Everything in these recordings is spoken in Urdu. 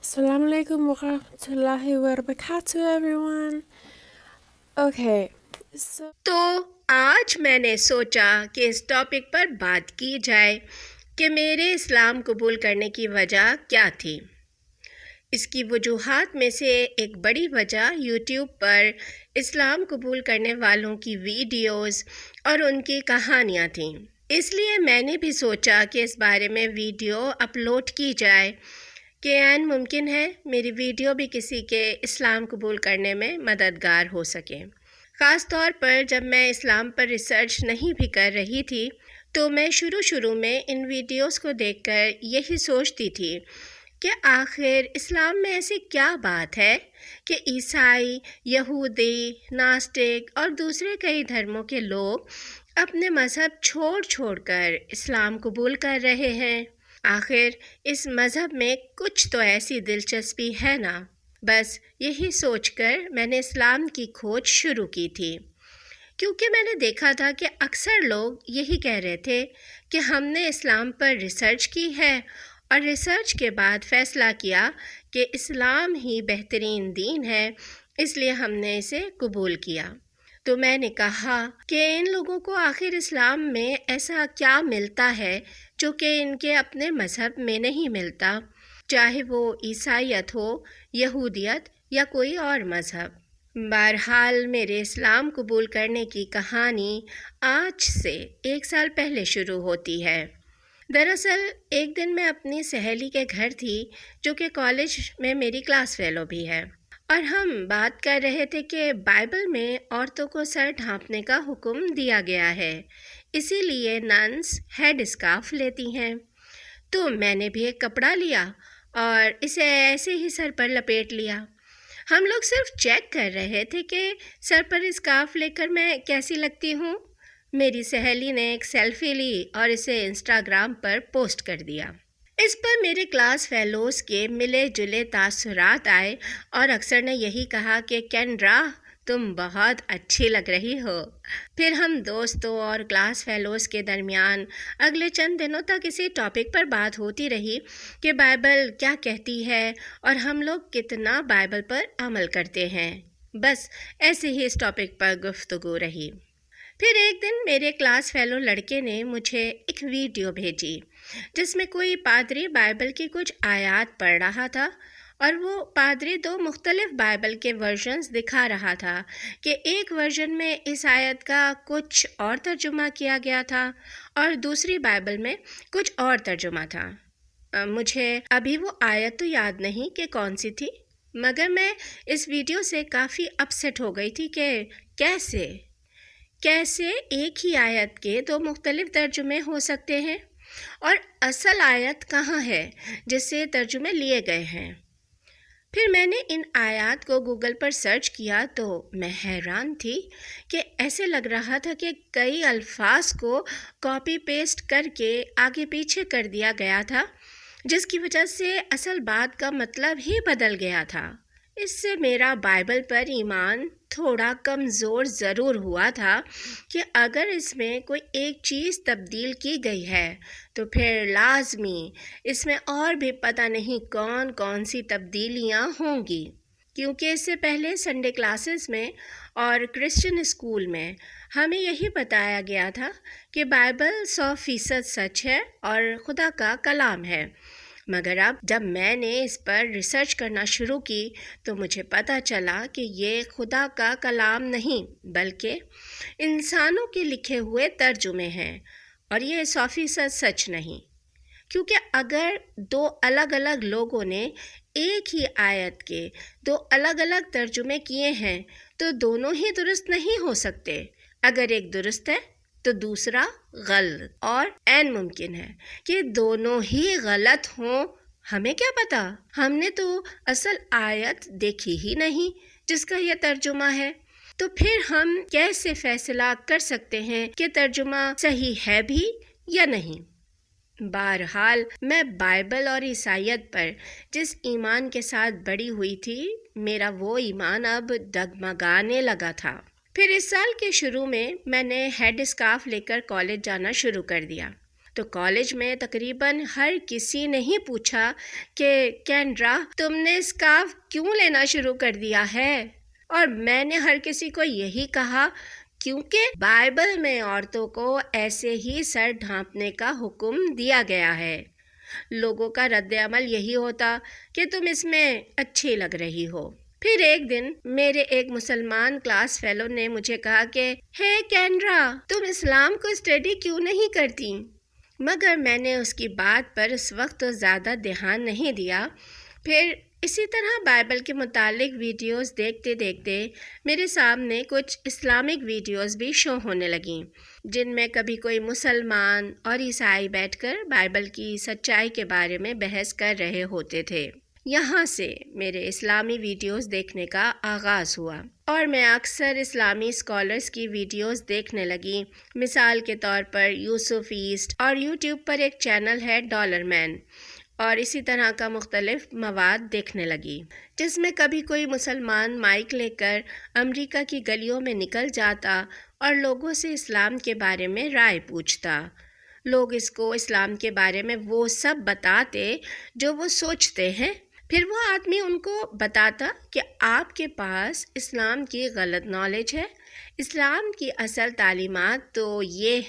Assalamu alaikum wa rahmatullahi wa barakatuh everyone. Okay, so تو آج میں نے سوچا کہ اس ٹاپک پر بات کی جائے کہ میرے اسلام قبول کرنے کی وجہ کیا تھی۔ اس کی وجوہات میں سے ایک بڑی وجہ یوٹیوب پر اسلام قبول کرنے والوں کی ویڈیوز اور ان کی کہانیاں تھیں۔ اس لیے میں نے بھی سوچا کہ اس بارے میں ویڈیو اپلوڈ کی جائے کہ عین ممکن ہے میری ویڈیو بھی کسی کے اسلام قبول کرنے میں مددگار ہو سکے۔ خاص طور پر جب میں اسلام پر ریسرچ نہیں بھی کر رہی تھی تو میں شروع میں ان ویڈیوز کو دیکھ کر یہی سوچتی تھی کہ آخر اسلام میں ایسی کیا بات ہے کہ عیسائی، یہودی، ناسٹک اور دوسرے کئی دھرموں کے لوگ اپنے مذہب چھوڑ کر اسلام قبول کر رہے ہیں۔ آخر اس مذہب میں کچھ تو ایسی دلچسپی ہے نا۔ بس یہی سوچ کر میں نے اسلام کی کھوج شروع کی تھی، کیونکہ میں نے دیکھا تھا کہ اکثر لوگ یہی کہہ رہے تھے کہ ہم نے اسلام پر ریسرچ کی ہے اور ریسرچ کے بعد فیصلہ کیا کہ اسلام ہی بہترین دین ہے، اس لیے ہم نے اسے قبول کیا۔ تو میں نے کہا کہ ان لوگوں کو آخر اسلام میں ایسا کیا ملتا ہے جو کہ ان کے اپنے مذہب میں نہیں ملتا، چاہے وہ عیسائیت ہو، یہودیت یا کوئی اور مذہب۔ بہرحال میرے اسلام قبول کرنے کی کہانی آج سے 1 سال پہلے شروع ہوتی ہے۔ دراصل ایک دن میں اپنی سہیلی کے گھر تھی جو کہ کالج میں میری کلاس فیلو بھی ہے، اور ہم بات کر رہے تھے کہ بائبل میں عورتوں کو سر ڈھانپنے کا حکم دیا گیا ہے، اسی لیے ننس ہیڈ اسکارف لیتی ہیں۔ تو میں نے بھی ایک کپڑا لیا اور اسے ایسے ہی سر پر لپیٹ لیا۔ ہم لوگ صرف چیک کر رہے تھے کہ سر پر اسکارف لے کر میں کیسی لگتی ہوں۔ میری سہیلی نے ایک سیلفی لی اور اسے انسٹاگرام پر پوسٹ کر دیا۔ اس پر میرے کلاس فیلوز کے ملے جلے تاثرات آئے اور اکثر نے یہی کہا کہ کینڈرا تم بہت اچھی لگ رہی ہو۔ پھر ہم دوستوں اور کلاس فیلوز کے درمیان اگلے چند دنوں تک اسی ٹاپک پر بات ہوتی رہی کہ بائبل کیا کہتی ہے اور ہم لوگ کتنا بائبل پر عمل کرتے ہیں۔ بس ایسے ہی اس ٹاپک پر گفتگو رہی۔ پھر ایک دن میرے کلاس فیلو لڑکے نے مجھے ایک ویڈیو بھیجی جس میں کوئی پادری بائبل کی کچھ آیات پڑھ رہا تھا، اور وہ پادری 2 مختلف بائبل کے ورژنز دکھا رہا تھا کہ ایک ورژن میں اس آیت کا کچھ اور ترجمہ کیا گیا تھا اور دوسری بائبل میں کچھ اور ترجمہ تھا۔ مجھے ابھی وہ آیت تو یاد نہیں کہ کون سی تھی، مگر میں اس ویڈیو سے کافی اپسیٹ ہو گئی تھی کہ کیسے ایک ہی آیت کے 2 مختلف ترجمے ہو سکتے ہیں، اور اصل آیت کہاں ہے جس سے ترجمے لیے گئے ہیں۔ پھر میں نے ان آیات کو گوگل پر سرچ کیا تو میں حیران تھی کہ ایسے لگ رہا تھا کہ کئی الفاظ کو کاپی پیسٹ کر کے آگے پیچھے کر دیا گیا تھا، جس کی وجہ سے اصل بات کا مطلب ہی بدل گیا تھا۔ اس سے میرا بائبل پر ایمان تھوڑا کمزور ضرور ہوا تھا کہ اگر اس میں کوئی ایک چیز تبدیل کی گئی ہے تو پھر لازمی اس میں اور بھی پتہ نہیں کون سی تبدیلیاں ہوں گی، کیونکہ اس سے پہلے سنڈے کلاسز میں اور کرسچن اسکول میں ہمیں یہی بتایا گیا تھا کہ بائبل 100% سچ ہے اور خدا کا کلام ہے۔ مگر اب جب میں نے اس پر ریسرچ کرنا شروع کی تو مجھے پتہ چلا کہ یہ خدا کا کلام نہیں بلکہ انسانوں کے لکھے ہوئے ترجمے ہیں، اور یہ 100% سچ نہیں، کیونکہ اگر 2 الگ لوگوں نے ایک ہی آیت کے 2 الگ ترجمے کیے ہیں تو دونوں ہی درست نہیں ہو سکتے۔ اگر ایک درست ہے تو دوسرا غلط، اور عین ممکن ہے کہ دونوں ہی غلط ہوں۔ ہمیں کیا پتا؟ ہم نے تو اصل آیت دیکھی ہی نہیں جس کا یہ ترجمہ ہے، تو پھر ہم کیسے فیصلہ کر سکتے ہیں کہ ترجمہ صحیح ہے بھی یا نہیں؟ بہرحال میں بائبل اور عیسائیت پر جس ایمان کے ساتھ بڑی ہوئی تھی، میرا وہ ایمان اب ڈگمگانے لگا تھا۔ پھر اس سال کے شروع میں نے ہیڈ اسکارف لے کر کالج جانا شروع کر دیا، تو کالج میں تقریباً ہر کسی نے ہی پوچھا کہ کینڈرا تم نے اسکارف کیوں لینا شروع کر دیا ہے؟ اور میں نے ہر کسی کو یہی کہا کیونکہ بائبل میں عورتوں کو ایسے ہی سر ڈھانپنے کا حکم دیا گیا ہے۔ لوگوں کا رد عمل یہی ہوتا کہ تم اس میں اچھی لگ رہی ہو۔ پھر ایک دن میرے ایک مسلمان کلاس فیلو نے مجھے کہا کہ ہے کینڈرا تم اسلام کو اسٹڈی کیوں نہیں کرتی؟ مگر میں نے اس کی بات پر اس وقت تو زیادہ دھیان نہیں دیا۔ پھر اسی طرح بائبل کے متعلق ویڈیوز دیکھتے دیکھتے میرے سامنے کچھ اسلامک ویڈیوز بھی شو ہونے لگیں، جن میں کبھی کوئی مسلمان اور عیسائی بیٹھ کر بائبل کی سچائی کے بارے میں بحث کر رہے ہوتے تھے۔ یہاں سے میرے اسلامی ویڈیوز دیکھنے کا آغاز ہوا اور میں اکثر اسلامی اسکالرز کی ویڈیوز دیکھنے لگی۔ مثال کے طور پر یوسف ایسٹ اور یوٹیوب پر ایک چینل ہے ڈالر مین، اور اسی طرح کا مختلف مواد دیکھنے لگی، جس میں کبھی کوئی مسلمان مائک لے کر امریکہ کی گلیوں میں نکل جاتا اور لوگوں سے اسلام کے بارے میں رائے پوچھتا۔ لوگ اس کو اسلام کے بارے میں وہ سب بتاتے جو وہ سوچتے ہیں۔ پھر وہ آدمی ان کو بتاتا کہ آپ کے پاس اسلام کی غلط نالج ہے، اسلام کی اصل تعلیمات تو یہ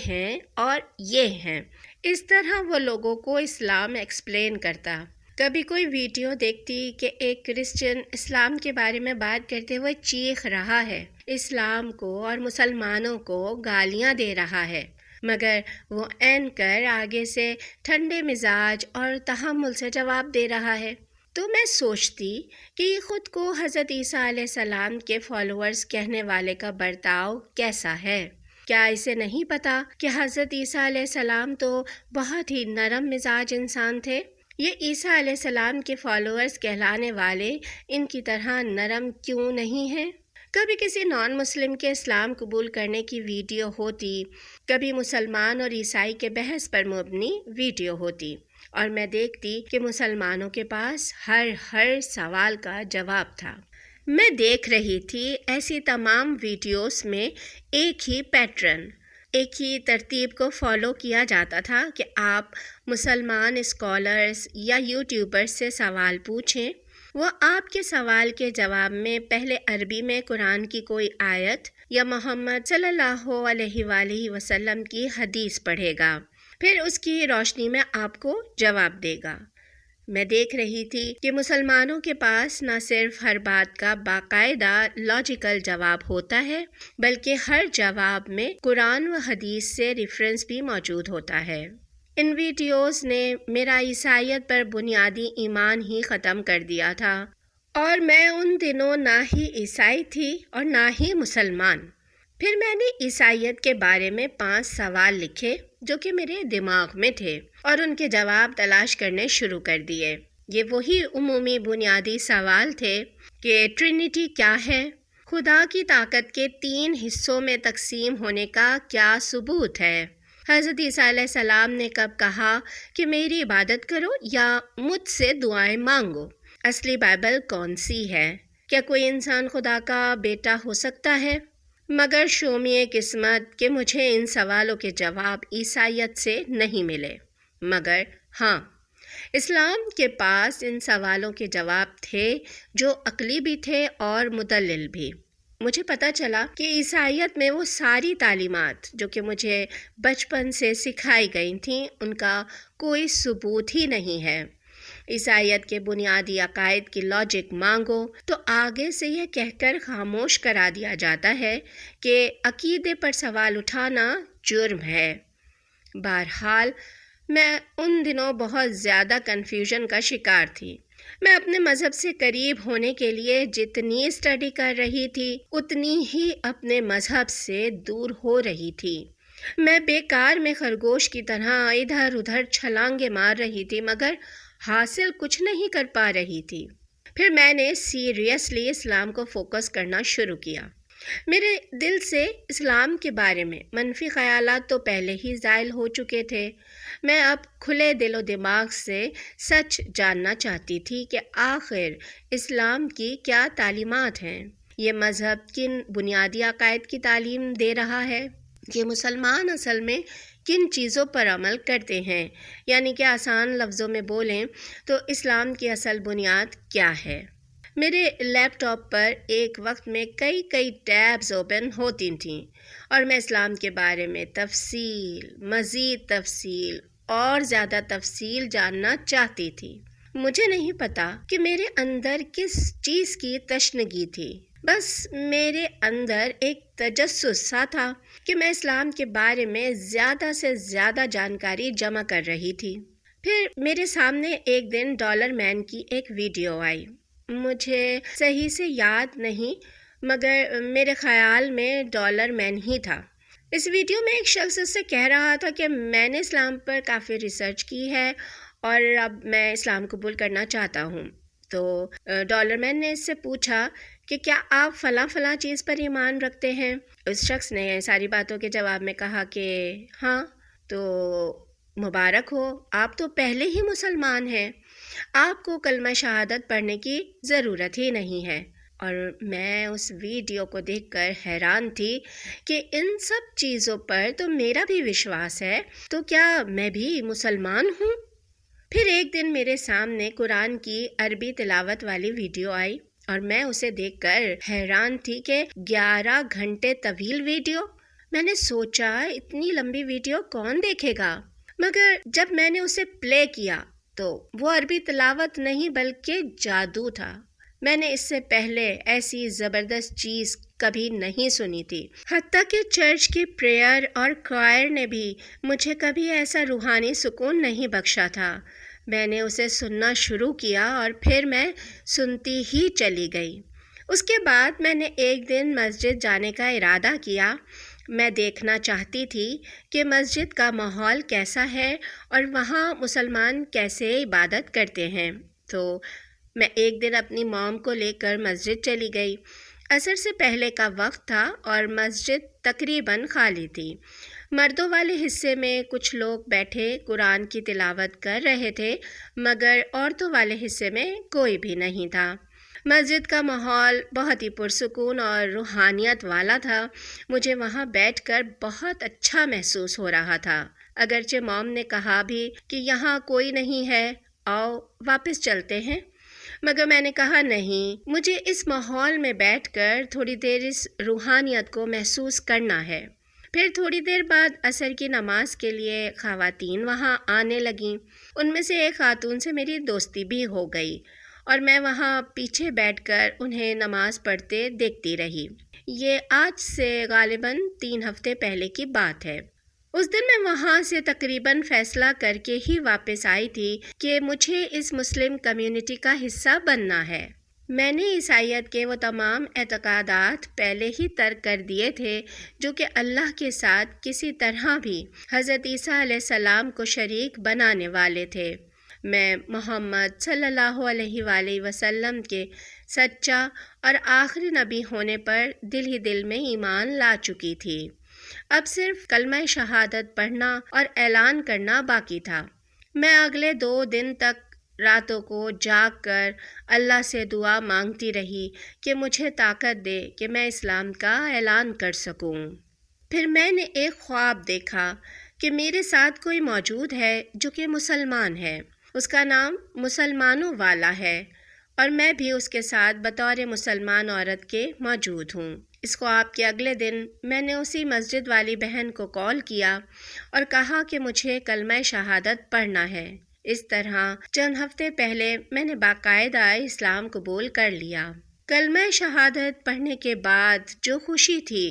ہیں اور یہ ہیں۔ اس طرح وہ لوگوں کو اسلام ایکسپلین کرتا۔ کبھی کوئی ویڈیو دیکھتی کہ ایک کرسچن اسلام کے بارے میں بات کرتے ہوئے چیخ رہا ہے، اسلام کو اور مسلمانوں کو گالیاں دے رہا ہے، مگر وہ اینکر آگے سے ٹھنڈے مزاج اور تحمل سے جواب دے رہا ہے۔ تو میں سوچتی کہ یہ خود کو حضرت عیسیٰ علیہ السلام کے فالوورز کہنے والے کا برتاؤ کیسا ہے؟ کیا اسے نہیں پتا کہ حضرت عیسیٰ علیہ السلام تو بہت ہی نرم مزاج انسان تھے؟ یہ عیسیٰ علیہ السلام کے فالوورز کہلانے والے ان کی طرح نرم کیوں نہیں ہیں؟ کبھی کسی نان مسلم کے اسلام قبول کرنے کی ویڈیو ہوتی، کبھی مسلمان اور عیسائی کے بحث پر مبنی ویڈیو ہوتی، اور میں دیکھتی کہ مسلمانوں کے پاس ہر سوال کا جواب تھا۔ میں دیکھ رہی تھی ایسی تمام ویڈیوز میں ایک ہی پیٹرن، ایک ہی ترتیب کو فالو کیا جاتا تھا کہ آپ مسلمان اسکالرز یا یوٹیوبرز سے سوال پوچھیں، وہ آپ کے سوال کے جواب میں پہلے عربی میں قرآن کی کوئی آیت یا محمد صلی اللہ علیہ وآلہ وسلم کی حدیث پڑھے گا، پھر اس کی روشنی میں آپ کو جواب دے گا۔ میں دیکھ رہی تھی کہ مسلمانوں کے پاس نہ صرف ہر بات کا باقاعدہ لاجیکل جواب ہوتا ہے، بلکہ ہر جواب میں قرآن و حدیث سے ریفرنس بھی موجود ہوتا ہے۔ ان ویڈیوز نے میرا عیسائیت پر بنیادی ایمان ہی ختم کر دیا تھا، اور میں ان دنوں نہ ہی عیسائی تھی اور نہ ہی مسلمان۔ پھر میں نے عیسائیت کے بارے میں 5 سوال لکھے جو کہ میرے دماغ میں تھے، اور ان کے جواب تلاش کرنے شروع کر دیے۔ یہ وہی عمومی بنیادی سوال تھے کہ ٹرینٹی کیا ہے؟ خدا کی طاقت کے 3 حصوں میں تقسیم ہونے کا کیا ثبوت ہے؟ حضرت عیسیٰ علیہ السلام نے کب کہا کہ میری عبادت کرو یا مجھ سے دعائیں مانگو؟ اصلی بائبل کون سی ہے؟ کیا کوئی انسان خدا کا بیٹا ہو سکتا ہے؟ مگر شومیے قسمت کہ مجھے ان سوالوں کے جواب عیسائیت سے نہیں ملے، مگر ہاں، اسلام کے پاس ان سوالوں کے جواب تھے جو عقلی بھی تھے اور مدلل بھی۔ مجھے پتہ چلا کہ عیسائیت میں وہ ساری تعلیمات جو کہ مجھے بچپن سے سکھائی گئی تھیں، ان کا کوئی ثبوت ہی نہیں ہے۔ عیسائیت کے بنیادی عقائد کی لاجک مانگو تو آگے سے یہ کہہ کر خاموش کرا دیا جاتا ہے کہ عقیدے پر سوال اٹھانا جرم ہے۔ بہرحال میں ان دنوں بہت زیادہ کنفیوژن کا شکار تھی۔ میں اپنے مذہب سے قریب ہونے کے لیے جتنی اسٹڈی کر رہی تھی، اتنی ہی اپنے مذہب سے دور ہو رہی تھی۔ میں بیکار میں خرگوش کی طرح ادھر ادھر چھلانگیں مار رہی تھی، مگر حاصل کچھ نہیں کر پا رہی تھی۔ پھر میں نے سیریسلی اسلام کو فوکس کرنا شروع کیا۔ میرے دل سے اسلام کے بارے میں منفی خیالات تو پہلے ہی زائل ہو چکے تھے۔ میں اب کھلے دل و دماغ سے سچ جاننا چاہتی تھی کہ آخر اسلام کی کیا تعلیمات ہیں، یہ مذہب کن بنیادی عقائد کی تعلیم دے رہا ہے، کہ مسلمان اصل میں کن چیزوں پر عمل کرتے ہیں، یعنی کہ آسان لفظوں میں بولیں تو اسلام کی اصل بنیاد کیا ہے۔ میرے لیپ ٹاپ پر ایک وقت میں کئی ٹیبز اوپن ہوتی تھیں اور میں اسلام کے بارے میں مزید تفصیل اور زیادہ تفصیل جاننا چاہتی تھی۔ مجھے نہیں پتا کہ میرے اندر کس چیز کی تشنگی تھی، بس میرے اندر ایک تجسس سا تھا کہ میں اسلام کے بارے میں زیادہ سے زیادہ جانکاری جمع کر رہی تھی۔ پھر میرے سامنے ایک دن ڈالر مین کی ایک ویڈیو آئی۔ مجھے صحیح سے یاد نہیں مگر میرے خیال میں ڈالر مین ہی تھا۔ اس ویڈیو میں ایک شخص اس سے کہہ رہا تھا کہ میں نے اسلام پر کافی ریسرچ کی ہے اور اب میں اسلام قبول کرنا چاہتا ہوں۔ تو ڈالر مین نے اس سے پوچھا کہ کیا آپ فلاں چیز پر ایمان رکھتے ہیں؟ اس شخص نے ساری باتوں کے جواب میں کہا کہ ہاں۔ تو مبارک ہو، آپ تو پہلے ہی مسلمان ہیں، آپ کو کلمہ شہادت پڑھنے کی ضرورت ہی نہیں ہے۔ اور میں اس ویڈیو کو دیکھ کر حیران تھی کہ ان سب چیزوں پر تو میرا بھی وشواس ہے، تو کیا میں بھی مسلمان ہوں؟ پھر ایک دن میرے سامنے قرآن کی عربی تلاوت والی ویڈیو آئی اور میں اسے دیکھ کر حیران تھی کہ 11 گھنٹے طویل ویڈیو۔ میں نے سوچا اتنی لمبی ویڈیو کون دیکھے گا، مگر جب میں نے اسے پلے کیا تو وہ عربی تلاوت نہیں بلکہ جادو تھا۔ میں نے اس سے پہلے ایسی زبردست چیز کبھی نہیں سنی تھی، حتیٰ کہ چرچ کی پریئر اور کوائر نے بھی مجھے کبھی ایسا روحانی سکون نہیں بخشا تھا۔ میں نے اسے سننا شروع کیا اور پھر میں سنتی ہی چلی گئی۔ اس کے بعد میں نے ایک دن مسجد جانے کا ارادہ کیا۔ میں دیکھنا چاہتی تھی کہ مسجد کا ماحول کیسا ہے اور وہاں مسلمان کیسے عبادت کرتے ہیں۔ تو میں ایک دن اپنی موم کو لے کر مسجد چلی گئی۔ عصر سے پہلے کا وقت تھا اور مسجد تقریباً خالی تھی۔ مردوں والے حصے میں کچھ لوگ بیٹھے قرآن کی تلاوت کر رہے تھے، مگر عورتوں والے حصے میں کوئی بھی نہیں تھا۔ مسجد کا ماحول بہت ہی پرسکون اور روحانیت والا تھا۔ مجھے وہاں بیٹھ کر بہت اچھا محسوس ہو رہا تھا، اگرچہ موم نے کہا بھی کہ یہاں کوئی نہیں ہے، آؤ واپس چلتے ہیں، مگر میں نے کہا نہیں، مجھے اس ماحول میں بیٹھ کر تھوڑی دیر اس روحانیت کو محسوس کرنا ہے۔ پھر تھوڑی دیر بعد عصر کی نماز کے لیے خواتین وہاں آنے لگیں۔ ان میں سے ایک خاتون سے میری دوستی بھی ہو گئی اور میں وہاں پیچھے بیٹھ کر انہیں نماز پڑھتے دیکھتی رہی۔ یہ آج سے غالباً 3 ہفتے پہلے کی بات ہے۔ اس دن میں وہاں سے تقریباً فیصلہ کر کے ہی واپس آئی تھی کہ مجھے اس مسلم کمیونٹی کا حصہ بننا ہے۔ میں نے عیسائیت کے وہ تمام اعتقادات پہلے ہی ترک کر دیے تھے جو کہ اللہ کے ساتھ کسی طرح بھی حضرت عیسیٰ علیہ السلام کو شریک بنانے والے تھے۔ میں محمد صلی اللہ علیہ وآلہ وسلم کے سچا اور آخری نبی ہونے پر دل ہی دل میں ایمان لا چکی تھی۔ اب صرف کلمہ شہادت پڑھنا اور اعلان کرنا باقی تھا۔ میں اگلے 2 دن تک راتوں کو جاگ کر اللہ سے دعا مانگتی رہی کہ مجھے طاقت دے کہ میں اسلام کا اعلان کر سکوں۔ پھر میں نے ایک خواب دیکھا کہ میرے ساتھ کوئی موجود ہے جو کہ مسلمان ہے، اس کا نام مسلمانوں والا ہے اور میں بھی اس کے ساتھ بطور مسلمان عورت کے موجود ہوں۔ اس خواب کے اگلے دن میں نے اسی مسجد والی بہن کو کال کیا اور کہا کہ مجھے کلمہ شہادت پڑھنا ہے۔ اس طرح چند ہفتے پہلے میں نے باقاعدہ اسلام قبول کر لیا۔ کلمہ شہادت پڑھنے کے بعد جو خوشی تھی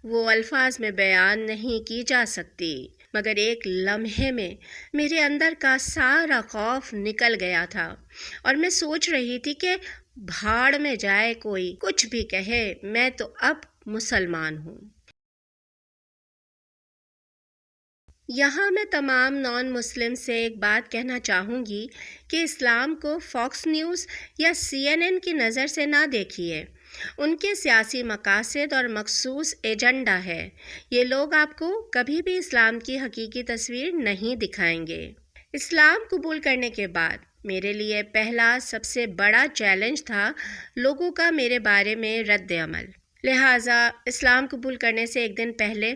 وہ الفاظ میں بیان نہیں کی جا سکتی، مگر ایک لمحے میں میرے اندر کا سارا خوف نکل گیا تھا اور میں سوچ رہی تھی کہ بھاڑ میں جائے کوئی کچھ بھی کہے، میں تو اب مسلمان ہوں۔ یہاں میں تمام نان مسلم سے ایک بات کہنا چاہوں گی کہ اسلام کو فاکس نیوز یا CNN کی نظر سے نہ دیکھیے۔ ان کے سیاسی مقاصد اور مخصوص ایجنڈا ہے۔ یہ لوگ آپ کو کبھی بھی اسلام کی حقیقی تصویر نہیں دکھائیں گے۔ اسلام قبول کرنے کے بعد میرے لیے پہلا سب سے بڑا چیلنج تھا لوگوں کا میرے بارے میں رد عمل۔ لہٰذا اسلام قبول کرنے سے ایک دن پہلے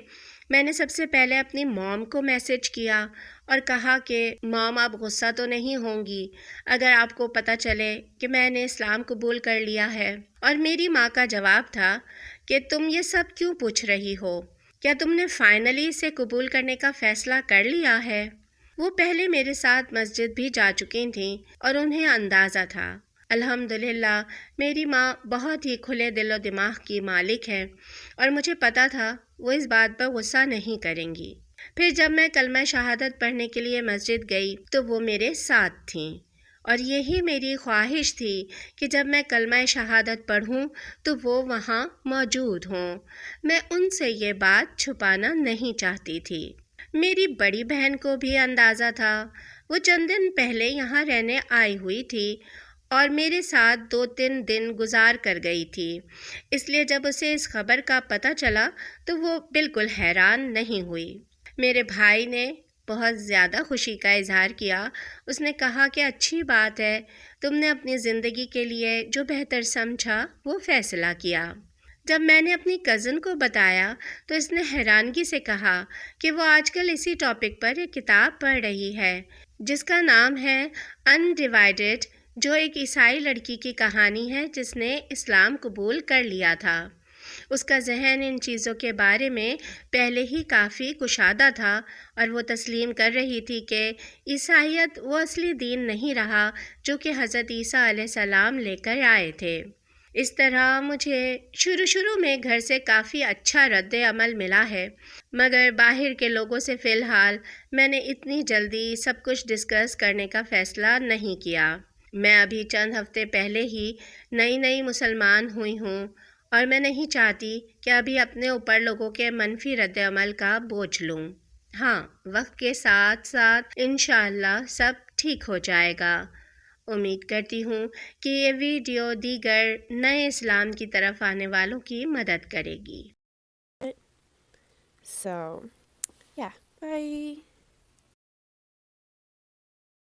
میں نے سب سے پہلے اپنی موم کو میسج کیا اور کہا کہ موم آپ غصہ تو نہیں ہوں گی اگر آپ کو پتہ چلے کہ میں نے اسلام قبول کر لیا ہے۔ اور میری ماں کا جواب تھا کہ تم یہ سب کیوں پوچھ رہی ہو؟ کیا تم نے فائنلی اسے قبول کرنے کا فیصلہ کر لیا ہے؟ وہ پہلے میرے ساتھ مسجد بھی جا چکی تھیں اور انہیں اندازہ تھا۔ الحمدللہ میری ماں بہت ہی کھلے دل و دماغ کی مالک ہے اور مجھے پتہ تھا وہ اس بات پر غصہ نہیں کریں گی۔ پھر جب میں کلمہ شہادت پڑھنے کے لیے مسجد گئی تو وہ میرے ساتھ تھیں اور یہی میری خواہش تھی کہ جب میں کلمہ شہادت پڑھوں تو وہ وہاں موجود ہوں۔ میں ان سے یہ بات چھپانا نہیں چاہتی تھی۔ میری بڑی بہن کو بھی اندازہ تھا۔ وہ چند دن پہلے یہاں رہنے آئی ہوئی تھی اور میرے ساتھ 2-3 دن گزار کر گئی تھی، اس لیے جب اسے اس خبر کا پتہ چلا تو وہ بالکل حیران نہیں ہوئی۔ میرے بھائی نے بہت زیادہ خوشی کا اظہار کیا۔ اس نے کہا کہ اچھی بات ہے، تم نے اپنی زندگی کے لیے جو بہتر سمجھا وہ فیصلہ کیا۔ جب میں نے اپنی کزن کو بتایا تو اس نے حیرانگی سے کہا کہ وہ آج کل اسی ٹاپک پر ایک کتاب پڑھ رہی ہے جس کا نام ہے انڈیوائیڈڈ، جو ایک عیسائی لڑکی کی کہانی ہے جس نے اسلام قبول کر لیا تھا۔ اس کا ذہن ان چیزوں کے بارے میں پہلے ہی کافی کشادہ تھا اور وہ تسلیم کر رہی تھی کہ عیسائیت وہ اصلی دین نہیں رہا جو کہ حضرت عیسیٰ علیہ السلام لے کر آئے تھے۔ اس طرح مجھے شروع میں گھر سے کافی اچھا رد عمل ملا ہے، مگر باہر کے لوگوں سے فی الحال میں نے اتنی جلدی سب کچھ ڈسکس کرنے کا فیصلہ نہیں کیا۔ میں ابھی چند ہفتے پہلے ہی نئی مسلمان ہوئی ہوں اور میں نہیں چاہتی کہ ابھی اپنے اوپر لوگوں کے منفی رد عمل کا بوجھ لوں۔ ہاں، وقت کے ساتھ ساتھ انشاءاللہ سب ٹھیک ہو جائے گا۔ امید کرتی ہوں کہ یہ ویڈیو دیگر نئے اسلام کی طرف آنے والوں کی مدد کرے گی۔ So, yeah.